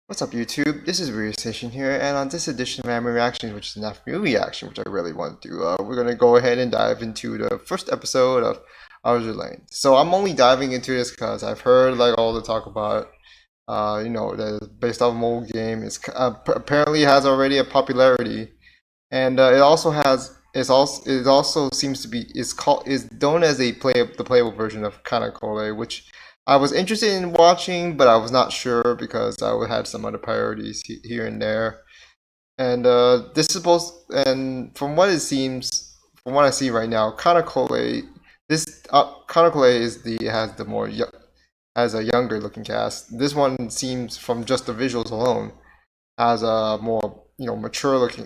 What's up, YouTube? This is Rear Station here, and on this edition of Anime Reactions, which is an afternoon reaction, which I really want to do, we're gonna go ahead and dive into the first episode of Azur. So I'm only diving into this because I've heard like all the talk about, that it's based off a mobile game. Apparently has already a popularity, and it also seems to be is known as the playable version of Kanakole, which I was interested in watching, but I was not sure because I had some other priorities here and there. And this is supposed and from what I see right now, Kanakole is the has the more has a younger looking cast. This one seems from just the visuals alone has a more mature looking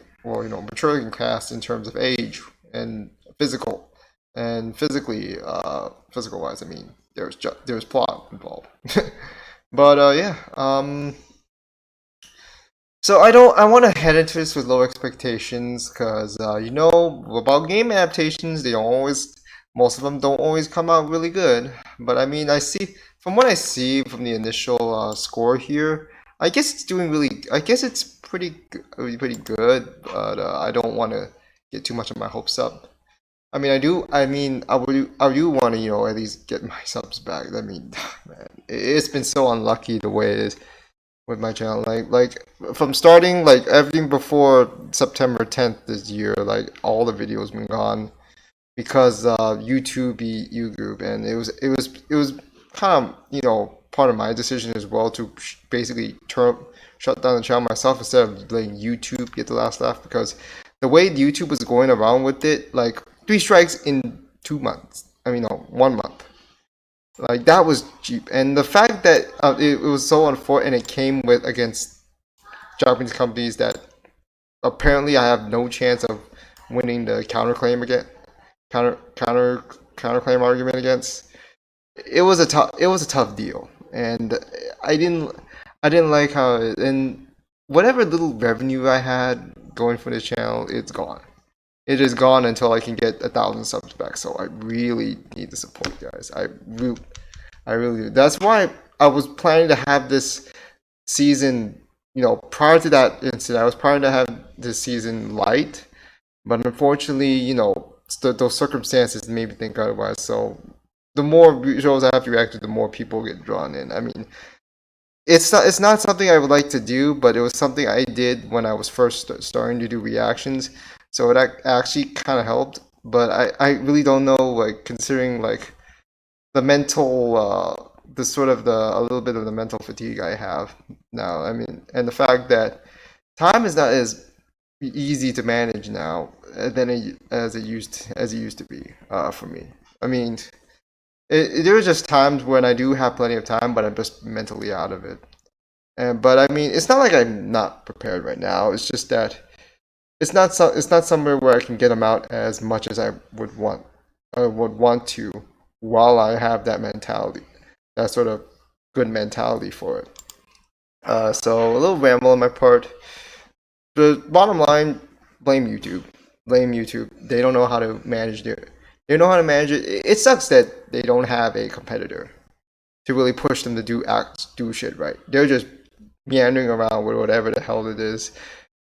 cast in terms of age and physical and physical wise. I mean, there's plot involved, but yeah. So I want to head into this with low expectations because about game adaptations, they don't always most of them don't always come out really good. But I mean, I see from what I see from the initial score here, I guess it's doing really. I guess it's pretty good. But I don't want to get too much of my hopes up. I mean, I do. I mean, I do want to, at least get my subs back. I mean, man, it's been so unlucky the way it is with my channel. Like from starting, like everything before September 10th this year, like all the videos been gone because YouTube beat U Group, and it was kind of part of my decision as well to basically shut down the channel myself instead of letting YouTube get the last laugh because the way YouTube was going around with it, like 3 strikes in 2 months. I mean, no, 1 month. Like that was cheap, and the fact that it was so unfortunate, and it came with against Japanese companies that apparently I have no chance of winning the counter counter counterclaim argument against. It was a tough deal, and I didn't like how and whatever little revenue I had going for this channel, it's gone. It is gone until I can get 1,000 subs back. So I really need the support, guys. I really do. That's why I was planning to have this season. Prior to that incident, I was planning to have this season light, but unfortunately, those circumstances made me think otherwise. So the more shows I have to react to, the more people get drawn in. I mean, it's not something I would like to do, but it was something I did when I was first starting to do reactions. So it actually kind of helped. But I really don't know, like considering like the mental the sort of the a little bit of the mental fatigue I have now. I mean, and the fact that time is not as easy to manage now as it used to be for me. I mean, there are just times when I do have plenty of time, but I'm just mentally out of it. And but I mean, it's not like I'm not prepared right now. It's just that it's not somewhere where I can get them out as much as I would want to while I have that mentality, that sort of good mentality for it. So a little ramble on my part. The bottom line, blame YouTube. Blame YouTube. They don't know how to manage their. They know how to manage it. It sucks that they don't have a competitor to really push them to do shit right. They're just meandering around with whatever the hell it is,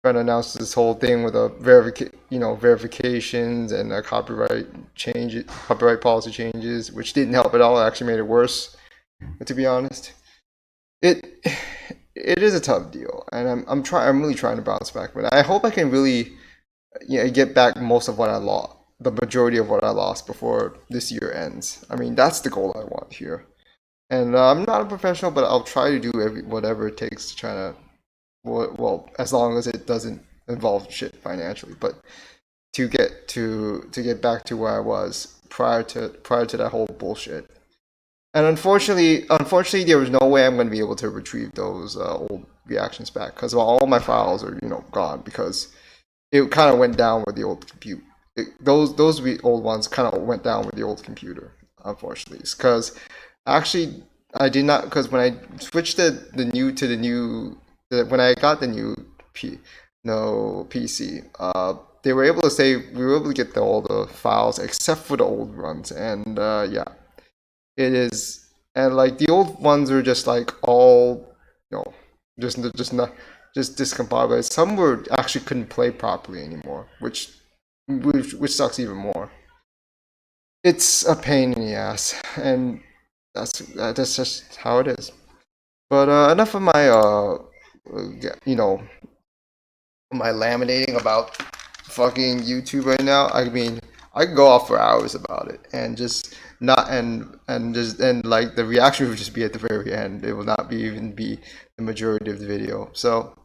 trying to announce this whole thing with a verifications and a copyright policy changes, which didn't help at all. It actually made it worse. But to be honest, it it is a tough deal, and I'm really trying to bounce back. But I hope I can really get back most of what I lost, the majority of what I lost before this year ends. I mean, that's the goal I want here. And I'm not a professional, but I'll try to do whatever it takes to try to, well, as long as it doesn't involve shit financially, but to get back to where I was prior to that whole bullshit. And unfortunately, there was no way I'm going to be able to retrieve those old reactions back because all my files are gone because it kind of went down with the old compute. Those old ones kind of went down with the old computer, unfortunately, because actually I did not because when I switched the new to the new when I got the new PC, they were able to say we were able to get all the files except for the old ones, and yeah, it is, and like the old ones are just like all you know just not just discombobulated. Some were actually couldn't play properly anymore, which sucks even more. It's a pain in the ass, and that's just how it is. But enough of my you know my laminating about fucking YouTube right now. I mean, I could go off for hours about it and just not and just and like the reaction would just be at the very end. It will not be even be the majority of the video. So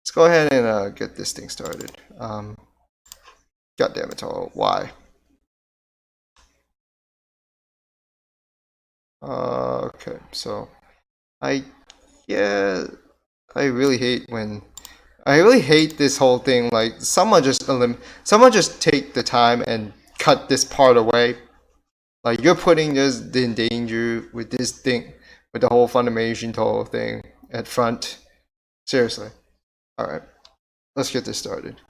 let's go ahead and get this thing started. God damn it all! Why? Okay, so I yeah I really hate when I really hate this whole thing. Like someone just take the time and cut this part away. Like you're putting us in danger with this thing, with the whole Funimation total thing at front. Seriously. All right, let's get this started.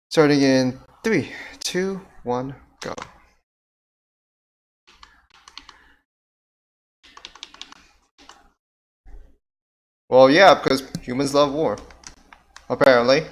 Starting in 3, 2, 1, go. Well, yeah, because humans love war. Apparently.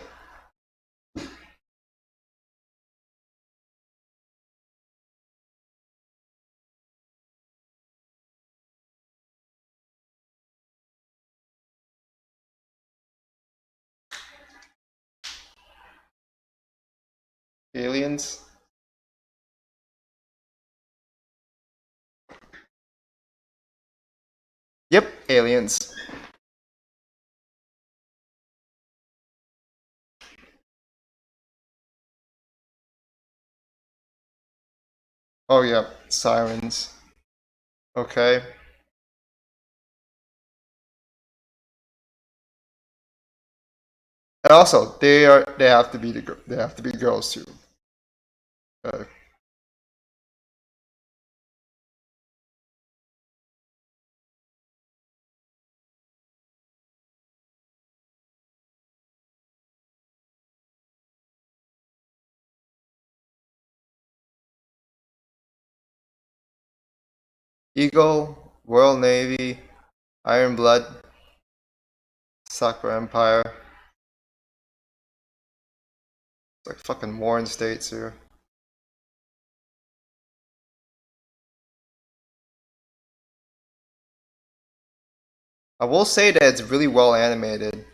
Aliens. Yep, aliens. Oh, yeah, sirens. Okay. And also, they have to be they have to be girls too. Uh, Eagle, Royal Navy, Iron Blood, Sakura Empire. It's like fucking Warren States here. I will say that it's really well animated.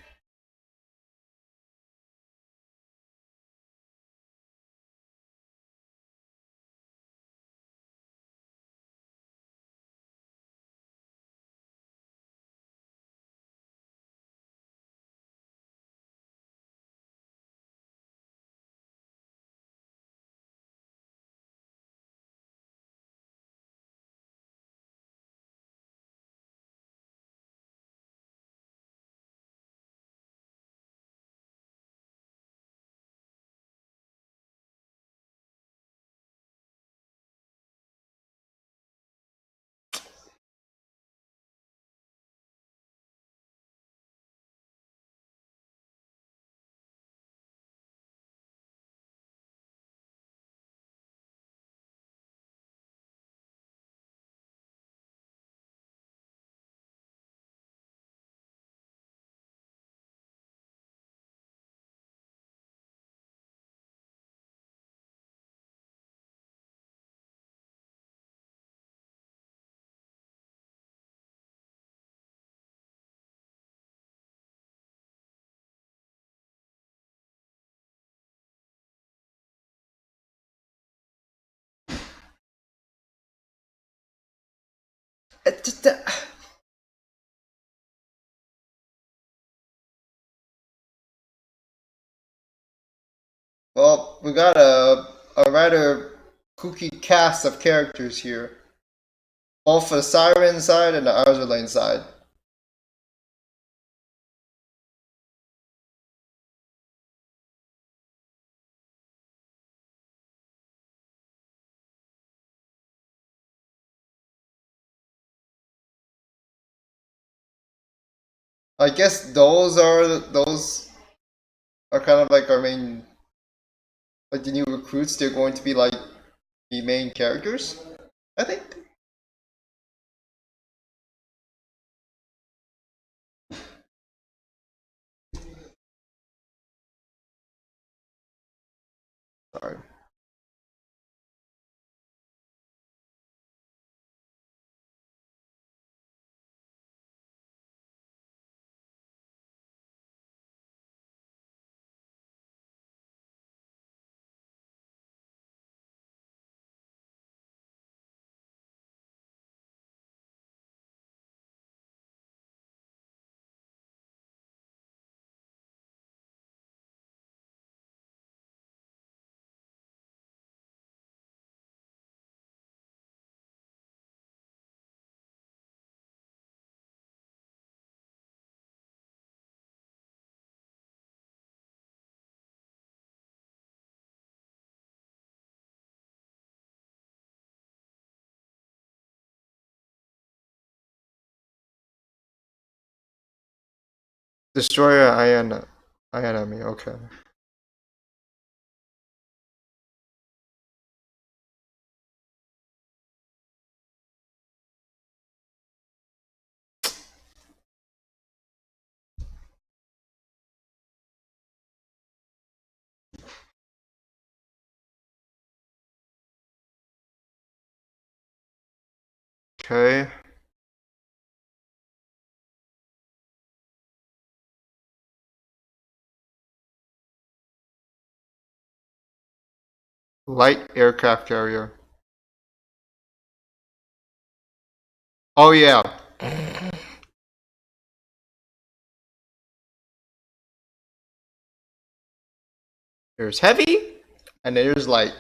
Well, we got a rather kooky cast of characters here, both for the Siren side and the Azur Lane side. I guess those are kind of like our main, like the new recruits. They're going to be like the main characters, I think. Destroyer enemy. Okay. Okay. Light aircraft carrier. Oh yeah. There's heavy, and there's light.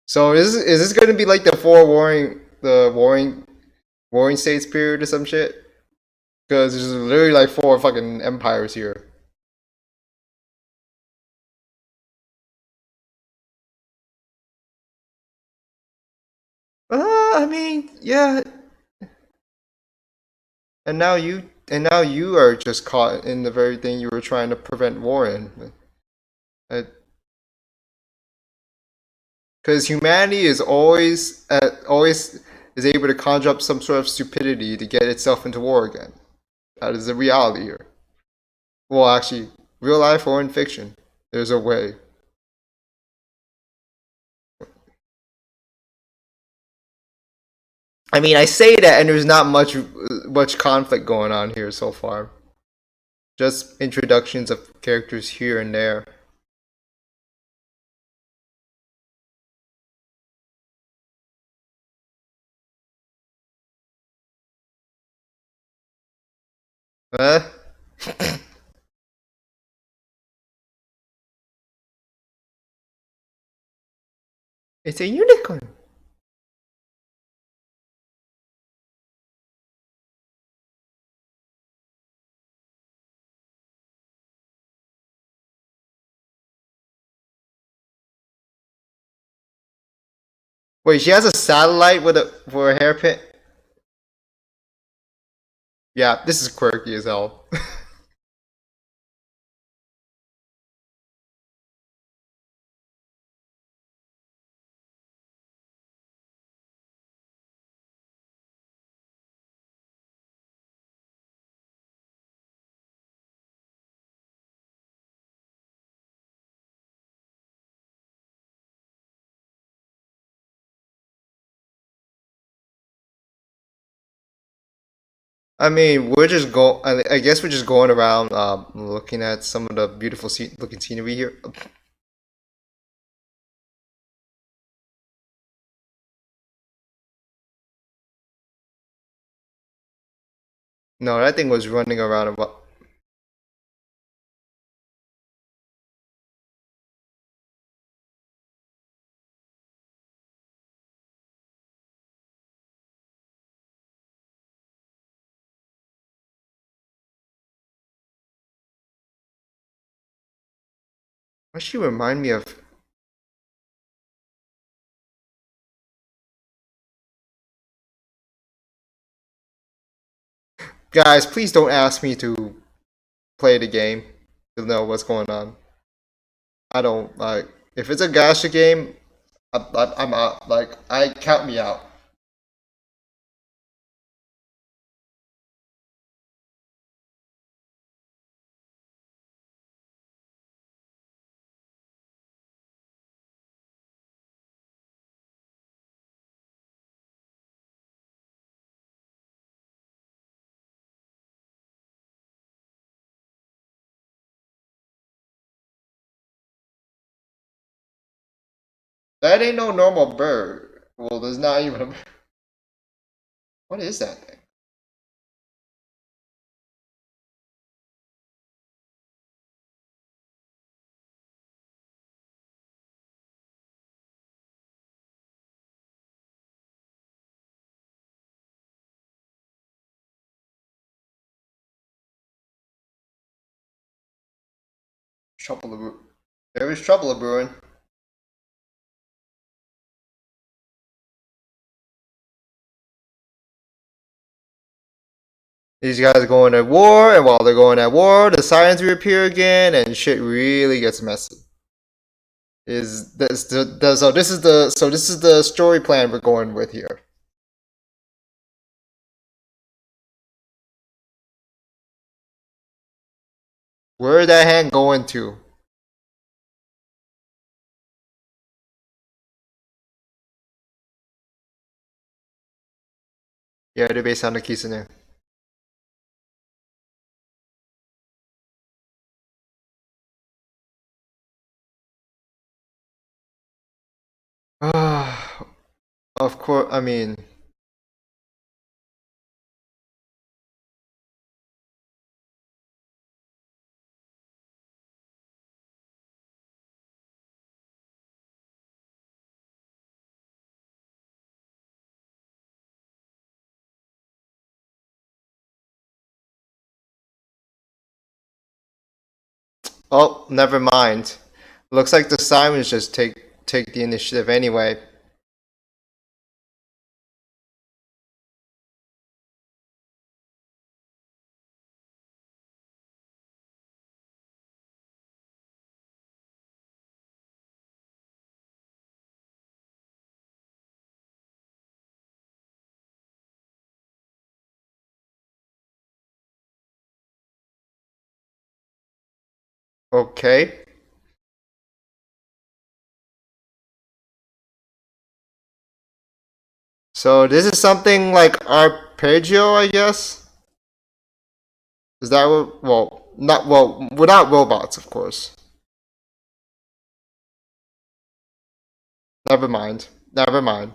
So is this going to be like the warring states period or some shit? Because there's literally like four fucking empires here. I mean, yeah. And now you are just caught in the very thing you were trying to prevent war in. Because humanity is always is able to conjure up some sort of stupidity to get itself into war again. That is the reality here. Well, actually, real life or in fiction, there's a way. I mean, I say that, and there's not much conflict going on here so far. Just introductions of characters here and there. Uh, it's a unicorn. Wait, she has a satellite with a for a hairpin. Yeah, this is quirky as hell. I mean, we're just go. I guess we're just going around, looking at some of the beautiful looking scenery here. No, that thing was running around about. What she remind me of? Guys, please don't ask me to play the game to know what's going on. I don't like. If it's a gacha game, I'm out. Like, I count me out. That ain't no normal bird. Well, there's not even a. What is that thing? There is trouble brewing. These guys are going at war, and while they're going at war, the sirens reappear again, and shit really gets messy. This is the story plan we're going with here. Where that hand going to? Yeah, det är based on the Kisune. Of course, I mean, oh, never mind. Looks like the sirens just take the initiative anyway. Okay. So this is something like arpeggio, I guess. Is that what? Well, not well, without robots, of course. Never mind. Never mind.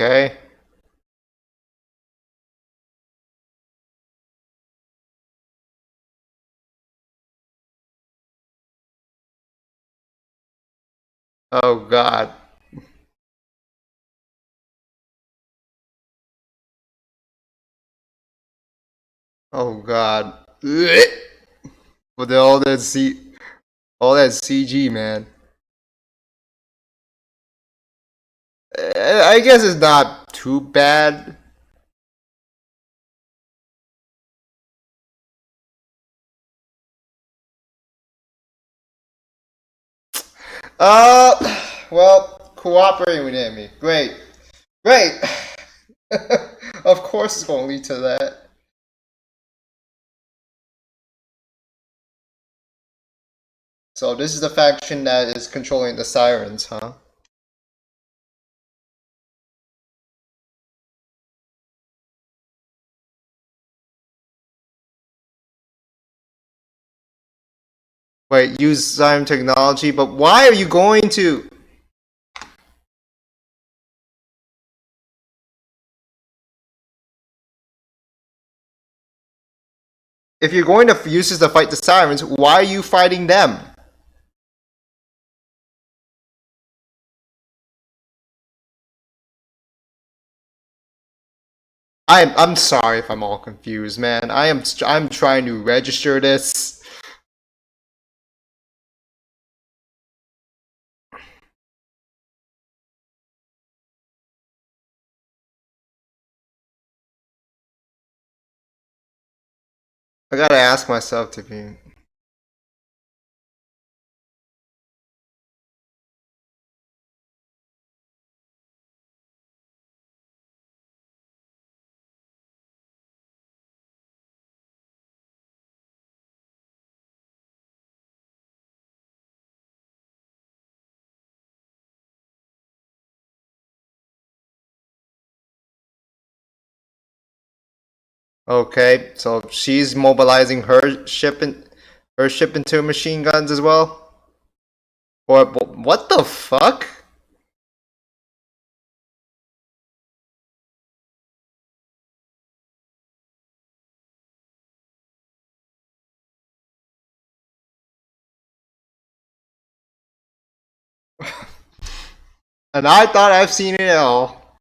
Okay. Oh God. Oh God. But all that CG, man. I guess it's not too bad. Well, cooperating with enemy. Great. Great. Of course it's going to lead to that. So this is the faction that is controlling the sirens, huh? Wait, use siren technology, but why are you going to? If you're going to use this to fight the sirens, why are you fighting them? I'm sorry if I'm all confused, man. I'm trying to register this. I gotta ask myself to be. Okay, so she's mobilizing her ship into machine guns as well. Or what the fuck? And I thought I've seen it all.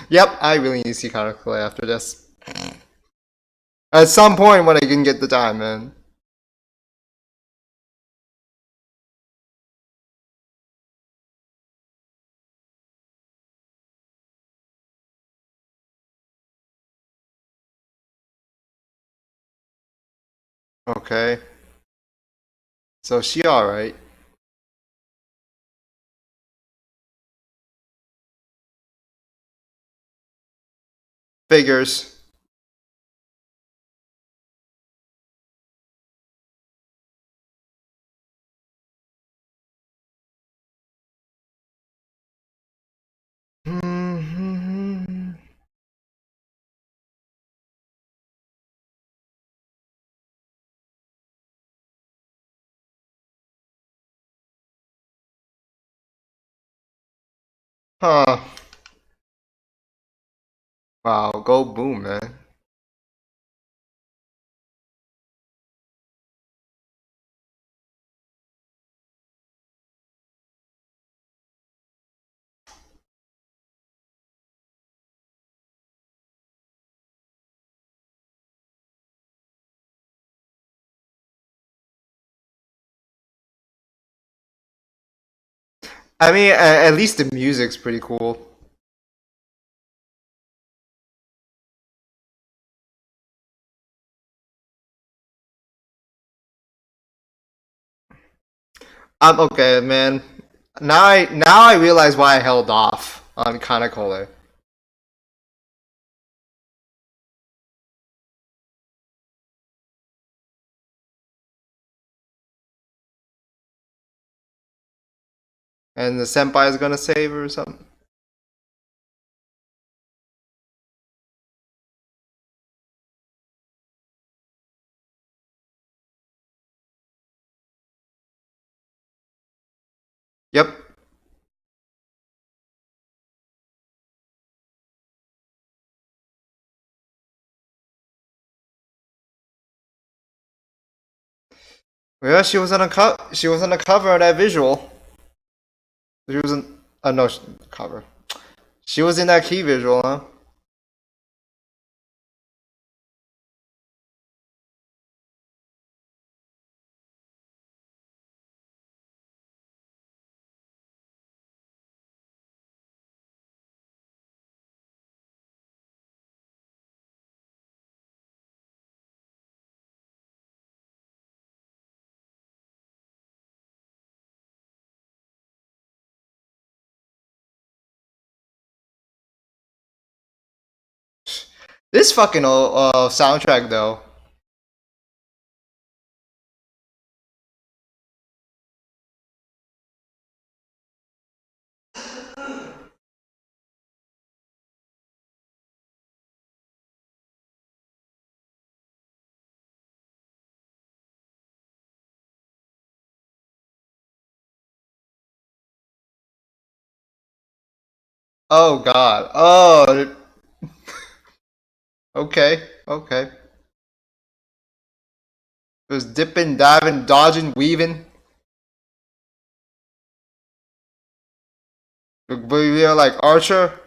Yep, I really need to see Kanokule after this. At some point when I can get the time, man. Okay. So she alright. Figures. Huh. Wow, go boom, man. I mean, at least the music's pretty cool. I'm okay, man. Now I realize why I held off on Kanakole. And the senpai is gonna save her or something. Yep. Yeah, she was on the cover of that visual. She was in no cover. She was in that key visual, huh? This fucking soundtrack though. Oh god. Oh, okay, okay. It was dipping, diving, dodging, weaving. We are like Archer.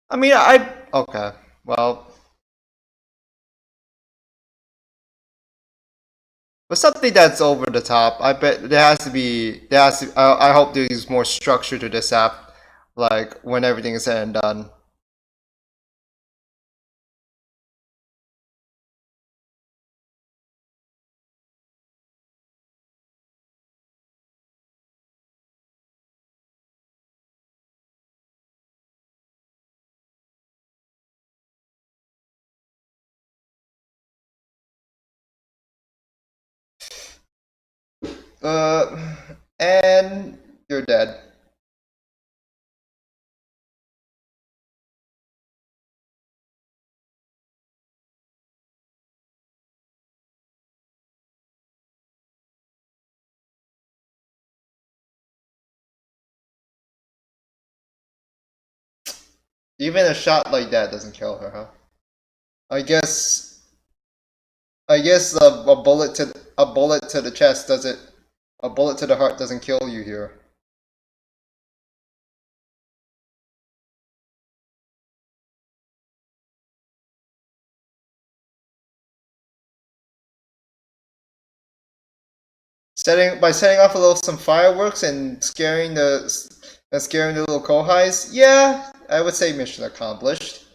I mean, I okay. Well, but something that's over the top. I bet there has to be. There has to. I hope there's more structure to this app. Like when everything is said and done. Uh, and you're dead. Even a shot like that doesn't kill her, huh? I guess I guess a bullet to the chest doesn't a bullet to the heart doesn't kill you here. Setting off a little some fireworks and scaring the little kohais, yeah, I would say mission accomplished.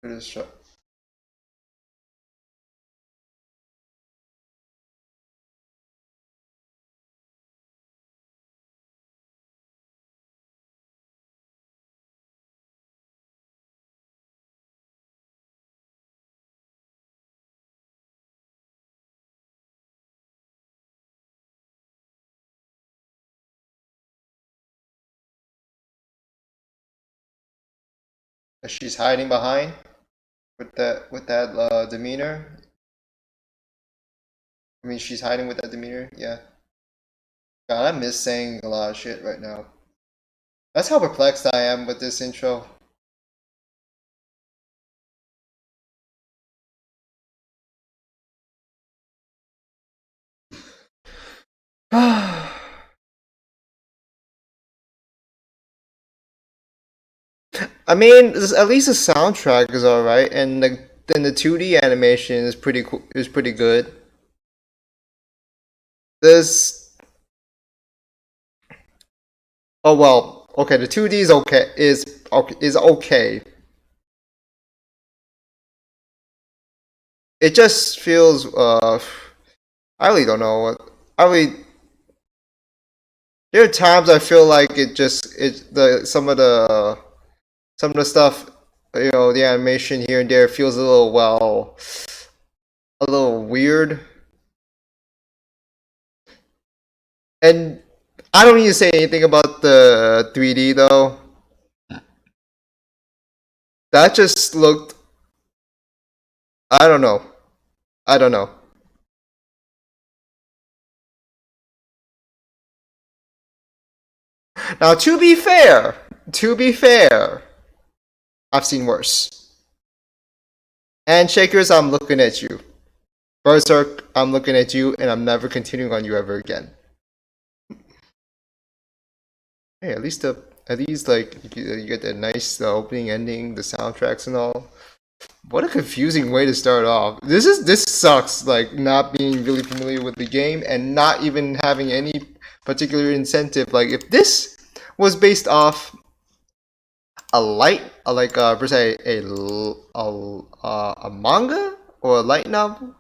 It is shut. She's hiding behind with that demeanor. I mean, she's hiding with that demeanor. Yeah. God, I miss saying a lot of shit right now. That's how perplexed I am with this intro. I mean, at least the soundtrack is alright, and then the 2D animation is pretty good. This oh well, okay, the 2D is okay. It just feels I really don't know what I really there are times I feel like it the some of the stuff, the animation here and there feels a little weird. And I don't need to say anything about the 3D though. That just looked, I don't know. I don't know. Now to be fair, I've seen worse. Handshakers, I'm looking at you. Berserk, I'm looking at you, and I'm never continuing on you ever again. Hey, at least like you get the nice opening, ending, the soundtracks and all. What a confusing way to start off. This sucks. Like not being really familiar with the game and not even having any particular incentive. Like if this was based off per se a manga or a light novel,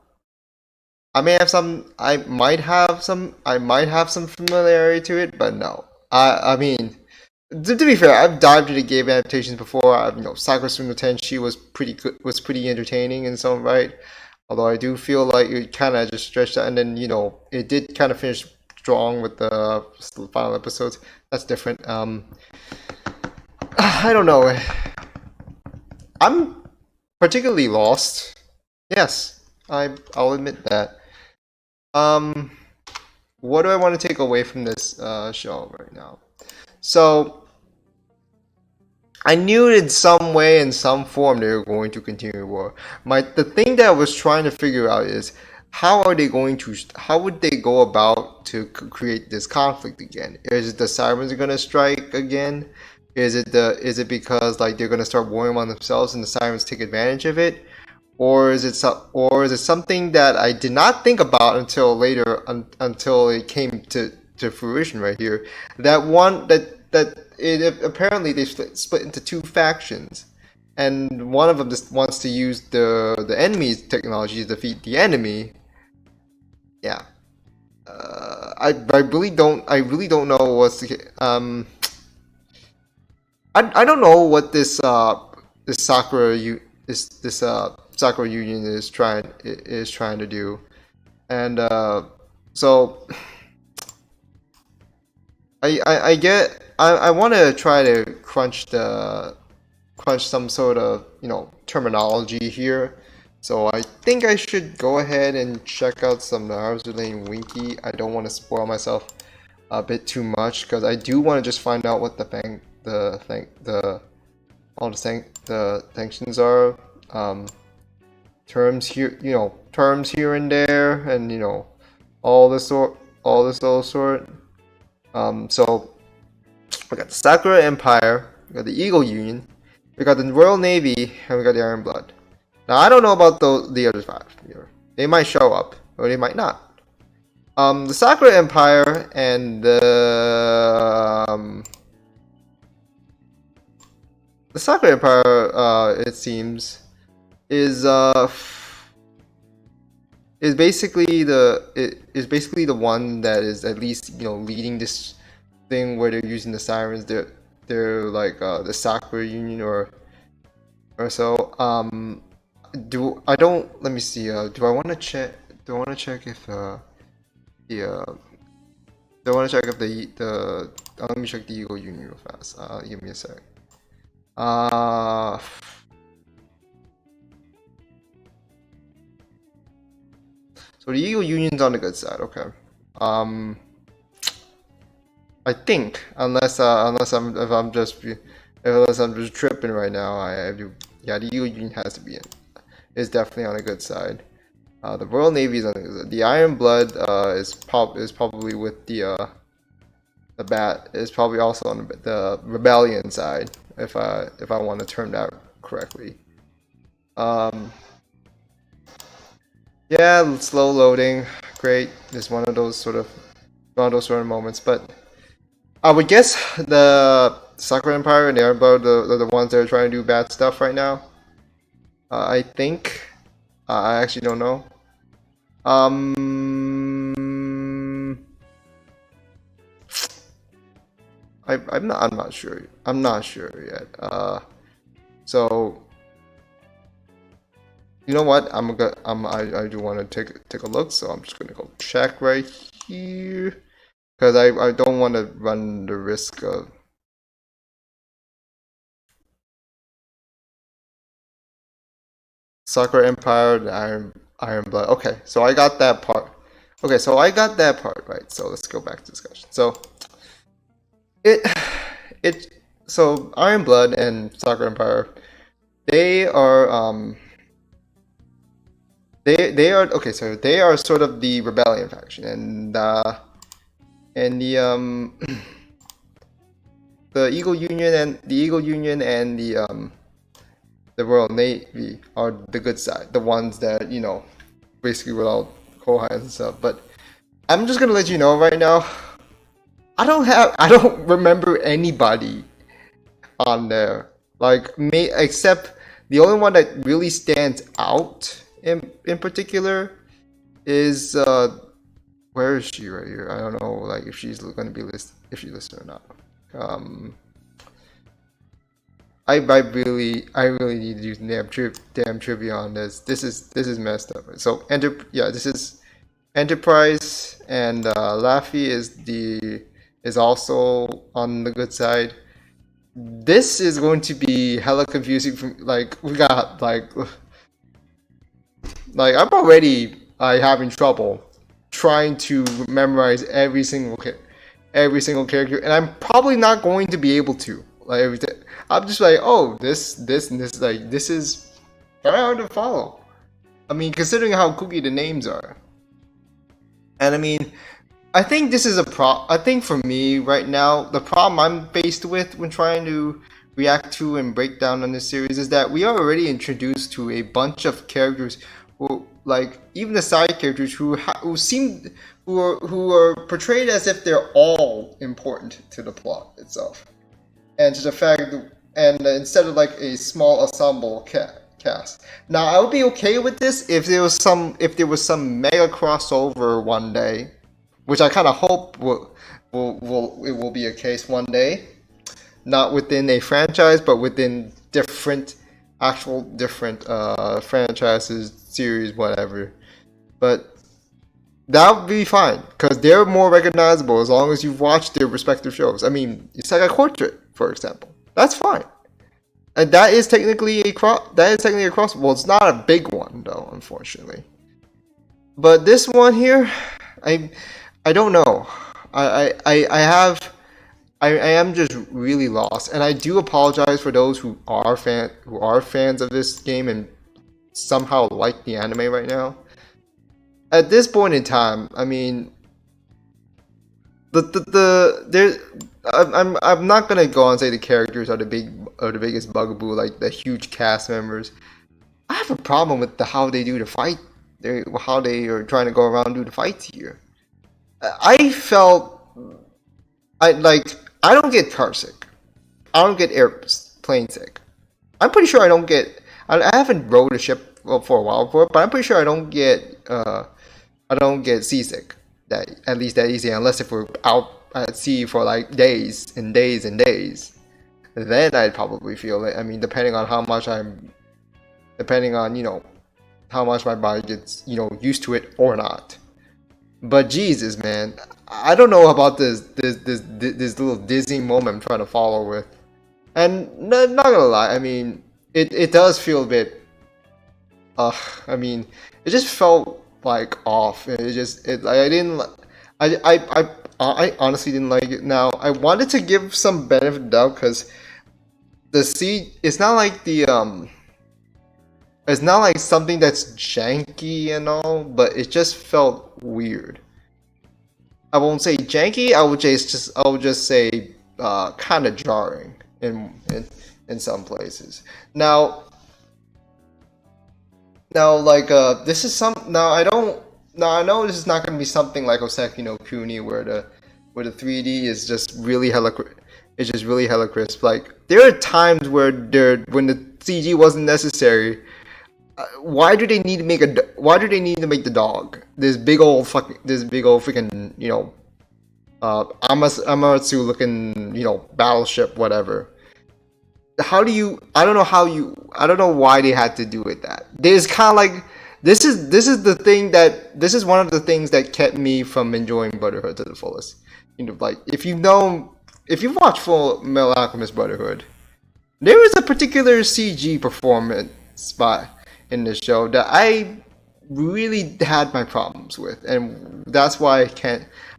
I might have some familiarity to it, but no. I mean, to be fair, I've dived into game adaptations before. Sakura no Tenshi was pretty entertaining in its own right. Although I do feel like it kind of just stretched out, and then it did kind of finish strong with the final episodes. That's different. I don't know. I'm particularly lost. Yes, I'll admit that. Um, what do I want to take away from this show right now? So I knew in some way, in some form, they were going to continue war. The thing that I was trying to figure out is how would they go about to create this conflict again? Is the sirens going to strike again? Is it because like they're gonna start warring among themselves and the sirens take advantage of it, or or is it something that I did not think about until later until it came to fruition right here? That it apparently they split into two factions, and one of them just wants to use the enemy's technology to defeat the enemy. Yeah, I really don't know what's the I don't know what this Sakura Union is trying to do, and so I want to try to crunch some sort of terminology here. So I think I should go ahead and check out some Azur Lane Winky. I don't want to spoil myself a bit too much because I do want to just find out what the sanctions are. Terms here, terms here and there, and all this little sort. So we got the Sakura Empire, we got the Eagle Union, we got the Royal Navy, and we got the Iron Blood. Now I don't know about the other five. They might show up, or they might not. The Sakura Empire and the Sakura Empire, it seems, is basically the one that is at least leading this thing where they're using the sirens. They're like the Sakura Union or so. Let me see. Do I want to check? Do I want to check if the do I want to check if the let me check the Eagle Union real fast. Give me a sec. So the Eagle Union's on the good side. Okay. I think unless I'm just tripping right now, I do. Yeah, the Eagle Union has to be in. Is definitely on a good side. The Royal Navy is on the good side. The Iron Blood is probably with the bat is probably also on the rebellion side if I want to term that correctly. Yeah, slow loading. Great. It's one of those sort of moments, but I would guess the Sakura Empire and the Iron Blood are the ones that are trying to do bad stuff right now. I think. I actually don't know. I'm not sure. I'm not sure yet. So you know what? I do want to take a look, so I'm just gonna go check right here because I don't want to run the risk of Sakura Empire, the Iron Blood. Okay, so I got that part. Okay, so I got that part right. So let's go back to discussion. So so Iron Blood and Sakura Empire, they are they are okay. So they are sort of the rebellion faction, and the the Eagle Union and the Royal Navy are the good side, the ones that basically without Kohai and stuff. But I'm just gonna let you know right now, I don't remember anybody on there like me except the only one that really stands out in particular is where is she right here? I don't know like if she's gonna be listed or not. I really need to do damn trivia on this. This is messed up. So this is Enterprise, and Laffy is also on the good side. This is going to be hella confusing. We got like I'm already having trouble trying to memorize every single character, and I'm probably not going to be able to. I'm just like, oh, this is very hard to follow. I mean, considering how kooky the names are, and I mean, I think this is a pro. I think for me right now, the problem I'm faced with when trying to react to and break down on this series is that we are already introduced to a bunch of characters who, like, even the side characters who seem who are portrayed as if they're all important to the plot itself, and to the fact, and instead of like a small ensemble cast. Now, I would be okay with this if there was some mega crossover one day, which I kind of hope it will be a case one day, not within a franchise, but within different franchises, series, whatever. But that would be fine because they're more recognizable as long as you've watched their respective shows. I mean, Isekai Portrait, for example, that's fine, and that is technically a cross. Well, it's not a big one though, unfortunately. But this one here, I don't know. I am just really lost, and I do apologize for those who are fans of this game and somehow like the anime right now. At this point in time, I mean, there. I'm not gonna go and say the characters are the biggest bugaboo, like the huge cast members. I have a problem with how they do the fight. How they are trying to go around and do the fights here. I felt I don't get car sick. I don't get plane sick. I'm pretty sure I don't get. I haven't rode a ship for a while for it, but I'm pretty sure I don't get seasick. That at least that easy, unless if we're out at sea for like days and days and days. Then I'd probably feel it. I mean, depending on how much my body gets used to it or not. But Jesus, man, I don't know about this little dizzying moment I'm trying to follow with. And not gonna lie, I mean, it does feel a bit. I mean, it just felt like off. I didn't. I honestly didn't like it. Now I wanted to give some benefit of the doubt because it's not like it's not like something that's janky and all, but it just felt weird. I won't say janky. I would just say kind of jarring in some places. Now, like this is some. Now I don't. Now I know this is not going to be something like Oseki no Kuni where the 3D is just really hella. It's just really hella crisp. Like there are times when the CG wasn't necessary. Why do they need to make the dog this big old freaking Amatsu looking battleship, whatever? I don't know why they had to do it that. There's kind of like this is one of the things that kept me from enjoying Brotherhood to the fullest. Like if you've watched Full Metal Alchemist Brotherhood, there is a particular CG performance spot in the show that I really had my problems with, and that's why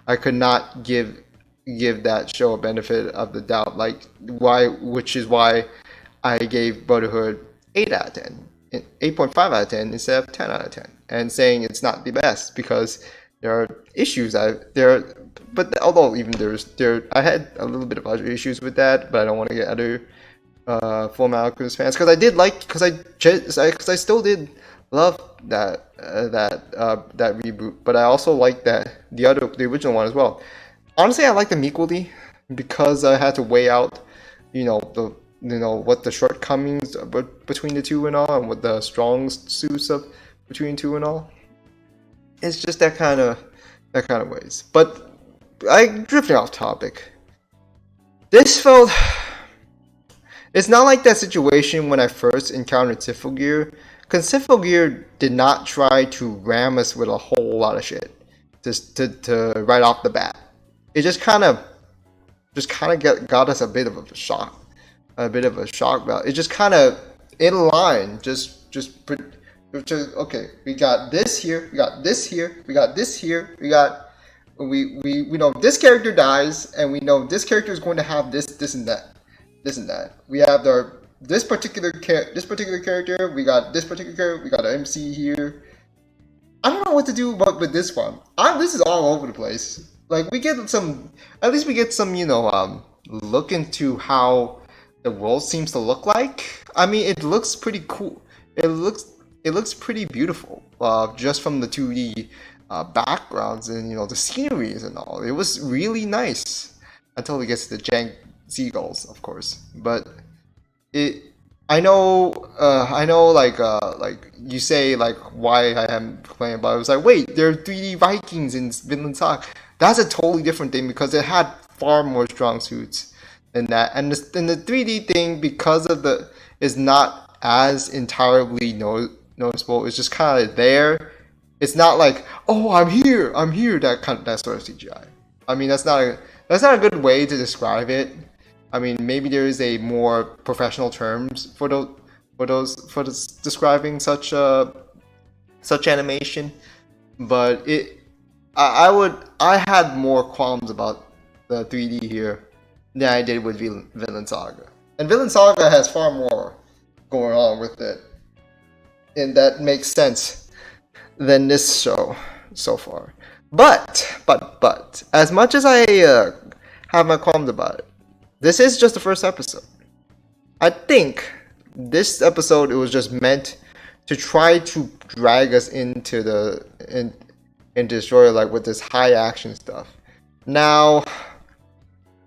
I could not give that show a benefit of the doubt, which is why I gave Brotherhood 8 out of 10, 8.5 out of 10 instead of 10 out of 10, and saying it's not the best because there are issues but although even I had a little bit of other issues with that, but I don't want to get other Full Metal Alchemist fans because I still did love that reboot, but I also like the original one as well. Honestly, I like them equally because I had to weigh out what the shortcomings between the two and all, and what the strong suits of between the two and all. It's just that kind of ways. But I drifting off topic. This felt. It's not like that situation when I first encountered Symphogear, because Symphogear did not try to ram us with a whole lot of shit to right off the bat. It just kind of got us a bit of a shock value. It just kind of in line, okay. We got this here, we got this here, we got this here, we know this character dies, and we know this character is going to have this and that. We have this particular character. We got this particular character. We got an MC here. I don't know what to do with this one. This is all over the place. like we get some, at least we get some, look into how the world seems to look like. I mean, it looks pretty cool. It looks it looks pretty beautiful, just from the 2D backgrounds and the sceneries and all. It was really nice until it gets to the jank seagulls, of course. But it I know like you say like why I am complaining about it. It was like, wait, there are 3D Vikings in Vinland Saga. That's a totally different thing because it had far more strong suits than that. And the 3D thing, because of the is not as entirely noticeable. It's just kind of there. It's not like, oh, I'm here, that sort of CGI. I mean, that's not a good way to describe it. I mean, maybe there is a more professional terms for describing such animation, but I had more qualms about the 3D here than I did with Vinland Saga, and Vinland Saga has far more going on with it, and that makes sense than this show so far. But as much as I have my qualms about it, this is just the first episode. I think this episode, it was just meant to try to drag us into the story, like with this high action stuff. Now,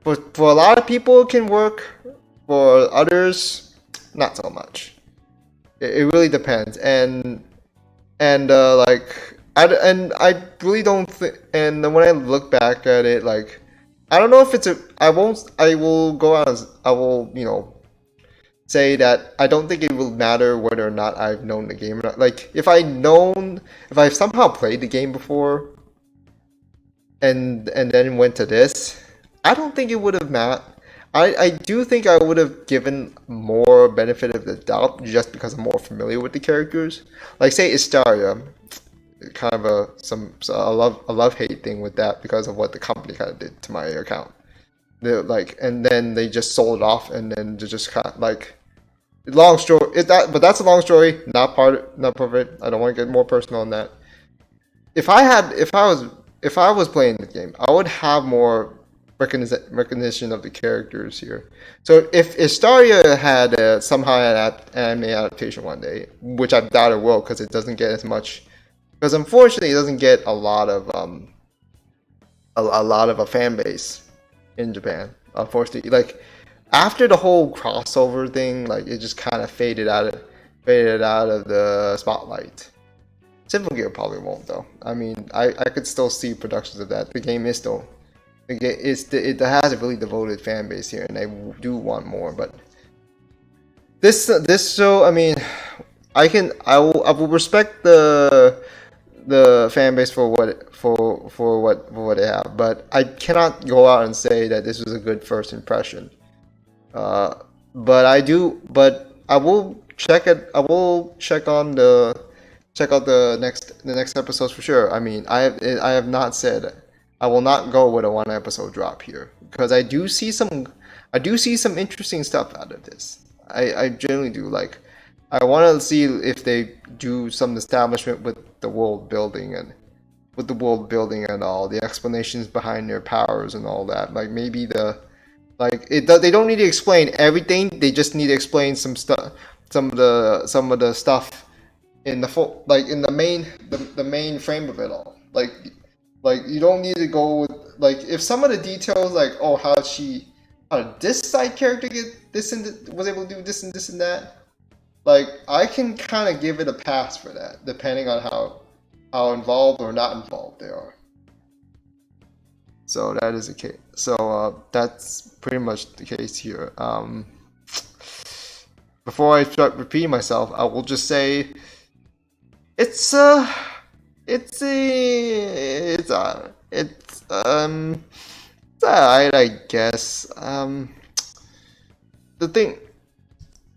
for a lot of people, it can work. For others, not so much. It really depends, and I really don't think. And when I look back at it, like I don't know if it's a. I won't. I will go out. I will say that I don't think it will matter whether or not I've known the game or not. Like if I've somehow played the game before, and then went to this, I don't think it would have mattered. I do think I would have given more benefit of the doubt just because I'm more familiar with the characters. Like say Istaria, kind of a love hate thing with that because of what the company kind of did to my account. And then they just sold it off, and then they just kind of like long story. But that's a long story, not part of it. I don't want to get more personal on that. If I was playing the game, I would have more recognition of the characters here. So if Istaria had somehow an anime adaptation one day, which I doubt it will, because it doesn't get as much. Because unfortunately, it doesn't get a lot of a lot of a fan base in Japan. Unfortunately, like after the whole crossover thing, like it just kind of faded out of the spotlight. Simple Gear probably won't though. I mean, I could still see productions of that. The game is still, it has a really devoted fan base here, and they do want more. But this show, I mean, I will respect the fan base for what they have, but I cannot go out and say that this was a good first impression. But I will check it. I will check out the next episodes for sure. I mean, I have not said I will not go with a one episode drop here because I do see some interesting stuff out of this. I generally do. Like I want to see if they do some establishment with the world building and all the explanations behind their powers and all that. Like maybe they don't need to explain everything. They just need to explain some stuff, some of the stuff in in the main frame of it all. Like you don't need to go with like if some of the details like how did this side character get this and was able to do this and that. Like I can kind of give it a pass for that, depending on how involved or not involved they are. So that is the case. So that's pretty much the case here. Before I start repeating myself, I will just say it's it's it's alright, I guess. The thing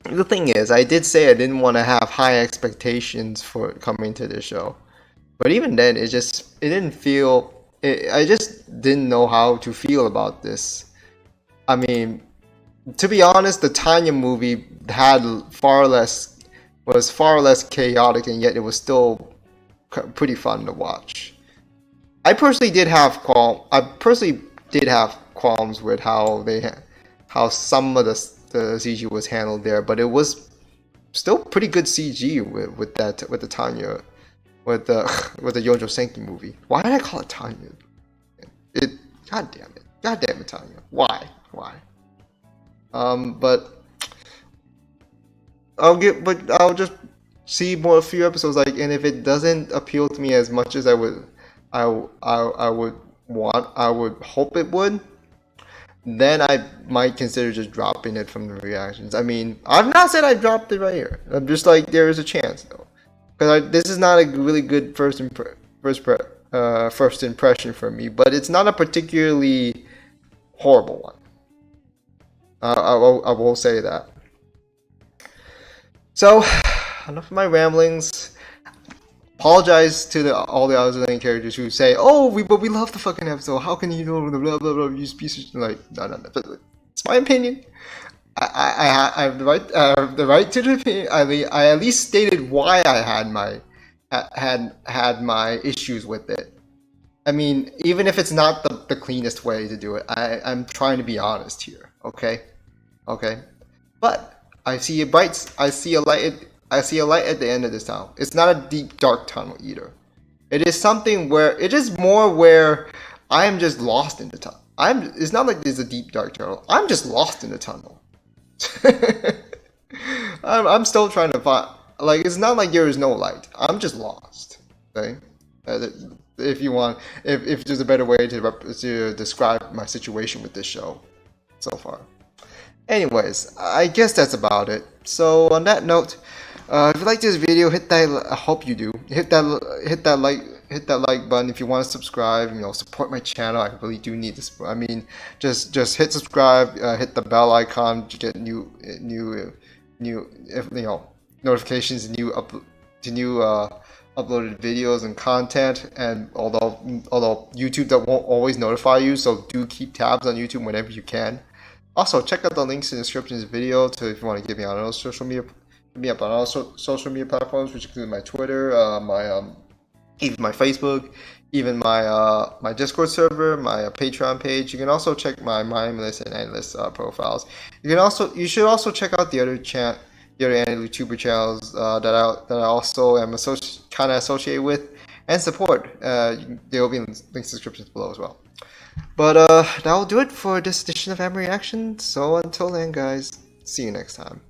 the thing is, I did say I didn't want to have high expectations for coming to this show, but even then, it didn't feel. I just didn't know how to feel about this. I mean, to be honest, the Tanya movie was far less chaotic, and yet it was still pretty fun to watch. I personally did have qualms with how some of the CG was handled there, but it was still pretty good CG with the Tanya with the with the Yojo Senki movie. Why did I call it Tanya? It God damn it, Tanya. Why? But I'll just see more a few episodes like, and if it doesn't appeal to me as much as I would I would hope it would, then I might consider just dropping it from the reactions. I mean, I've not said I dropped it right here. I'm just like, there is a chance though, because this is not a really good first impression for me, but it's not a particularly horrible one. I will say that. So, enough of my ramblings. Apologize to all the Australian characters who say, "Oh, but we love the fucking episode. How can you know the blah blah blah use pieces like no. It's my opinion. I have the right to the opinion. I at least stated why I had my issues with it. I mean, even if it's not the cleanest way to do it, I'm trying to be honest here. Okay. But I see a bright. I see a light. I see a light at the end of this tunnel. It's not a deep, dark tunnel either. It is something where it is more where I am just lost in the tunnel. It's not like there's a deep, dark tunnel. I'm just lost in the tunnel. I'm still trying to find. Like, it's not like there is no light. I'm just lost. Okay. If you want, if there's a better way to describe my situation with this show so far. Anyways, I guess that's about it. So on that note, if you like this video, hit that. I hope you do. Hit that like button. If you want to subscribe, support my channel. I really do need this. I mean, just hit subscribe. Hit the bell icon to get new notifications, new uploaded videos and content. And although YouTube that won't always notify you, so do keep tabs on YouTube whenever you can. Also, check out the links in the description of this video if you want to get me on other social media. Hit me up on all social media platforms, which include my Twitter, even my Facebook, even my Discord server, my Patreon page. You can also check my mindless and endless profiles. You should also check out the other YouTuber channels that I also am kind of associated with and support. There will be links in the descriptions below as well. But that will do it for this edition of Am Reaction. So until then, guys, see you next time.